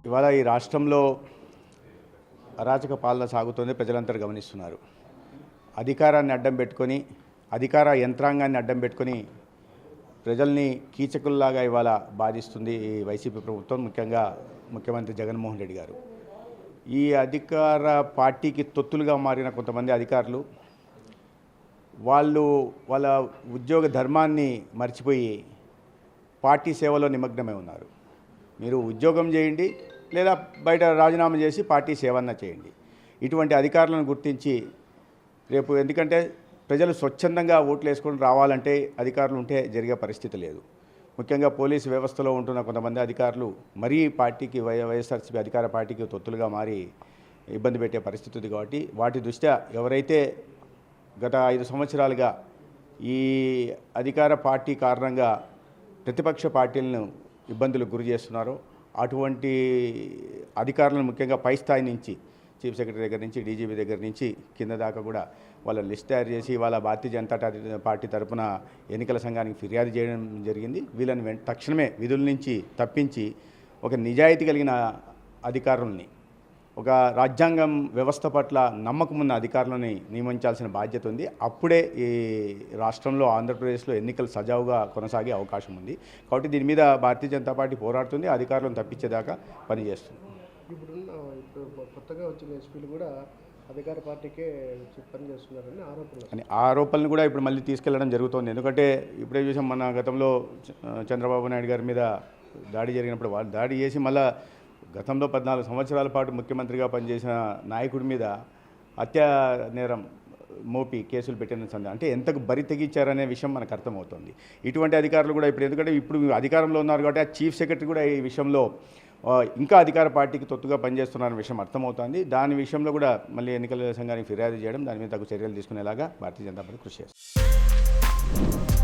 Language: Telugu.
ఇవాళ ఈ రాష్ట్రంలో అరాచక పాలన సాగుతోంది, ప్రజలంతా గమనిస్తున్నారు. అధికారాన్ని అడ్డం పెట్టుకొని, అధికార యంత్రాంగాన్ని అడ్డం పెట్టుకొని ప్రజల్ని కీచకుల్లాగా ఇవాళ బాధిస్తుంది ఈ వైసీపీ ప్రభుత్వం, ముఖ్యంగా ముఖ్యమంత్రి జగన్మోహన్ రెడ్డి గారు. ఈ అధికార పార్టీకి తొత్తులుగా మారిన కొంతమంది అధికారులు వాళ్ళ ఉద్యోగ ధర్మాన్ని మర్చిపోయి పార్టీ సేవలో నిమగ్నమై ఉన్నారు. మీరు ఉద్యోగం చేయండి, లేదా బయట రాజీనామా చేసి పార్టీ సేవన్న చేయండి. ఇటువంటి అధికారులను గుర్తించి రేపు, ఎందుకంటే ప్రజలు స్వచ్ఛందంగా ఓట్లు వేసుకొని రావాలంటే అధికారులు ఉంటే జరిగే పరిస్థితి లేదు. ముఖ్యంగా పోలీసు వ్యవస్థలో ఉంటున్న కొంతమంది అధికారులు మరీ పార్టీకి వైఎస్ఆర్సీపీ అధికార పార్టీకి తొత్తులుగా మారి ఇబ్బంది పెట్టే పరిస్థితి ఉంది. కాబట్టి వాటి దృష్ట్యా ఎవరైతే గత 5 సంవత్సరాలుగా ఈ అధికార పార్టీ కారణంగా ప్రతిపక్ష పార్టీలను ఇబ్బందులకు గురి చేస్తున్నారో అటువంటి అధికారులను ముఖ్యంగా పై స్థాయి నుంచి చీఫ్ సెక్రటరీ దగ్గర నుంచి డీజీపీ దగ్గర నుంచి కింద దాకా కూడా వాళ్ళ లిస్ట్ తయారు చేసి వాళ్ళ భారతీయ జనతా పార్టీ తరఫున ఎన్నికల సంఘానికి ఫిర్యాదు చేయడం జరిగింది. వీళ్ళని తక్షణమే విధుల నుంచి తప్పించి ఒక నిజాయితీ కలిగిన అధికారుల్ని, ఒక రాజ్యాంగం వ్యవస్థ పట్ల నమ్మకం ఉన్న అధికారులని నియమించాల్సిన బాధ్యత ఉంది. అప్పుడే ఈ రాష్ట్రంలో, ఆంధ్రప్రదేశ్లో ఎన్నికలు సజావుగా కొనసాగే అవకాశం ఉంది. కాబట్టి దీని మీద భారతీయ జనతా పార్టీ పోరాడుతుంది, అధికారులను తప్పించేదాకా పనిచేస్తుంది. ఇప్పుడు కొత్తగా వచ్చిన ఎస్పీలు కూడా అధికార పార్టీకే పనిచేస్తున్నారని ఆరోపణలు కూడా ఇప్పుడు మళ్ళీ తీసుకెళ్లడం జరుగుతోంది. ఎందుకంటే ఇప్పుడే చూసాం, మన గతంలో చంద్రబాబు నాయుడు గారి మీద దాడి జరిగినప్పుడు వాళ్ళు దాడి చేసి మళ్ళీ గతంలో 14 సంవత్సరాల పాటు ముఖ్యమంత్రిగా పనిచేసిన నాయకుడి మీద హత్యా నేరం మోపి కేసులు పెట్టిన సందర్భం అంటే ఎంతకు బరి తెగించారనే విషయం మనకు అర్థమవుతుంది. ఇటువంటి అధికారులు కూడా ఇప్పుడు, ఎందుకంటే ఇప్పుడు అధికారంలో ఉన్నారు కాబట్టి ఆ చీఫ్ సెక్రటరీ కూడా ఈ విషయంలో ఇంకా అధికార పార్టీకి తొత్తుగా పనిచేస్తున్నారనే విషయం అర్థమవుతుంది. దాని విషయంలో కూడా మళ్ళీ ఎన్నికల సంఘానికి ఫిర్యాదు చేయడం, దాని మీద తగు చర్యలు తీసుకునేలాగా భారతీయ జనతా పార్టీ కృషి చేస్తుంది.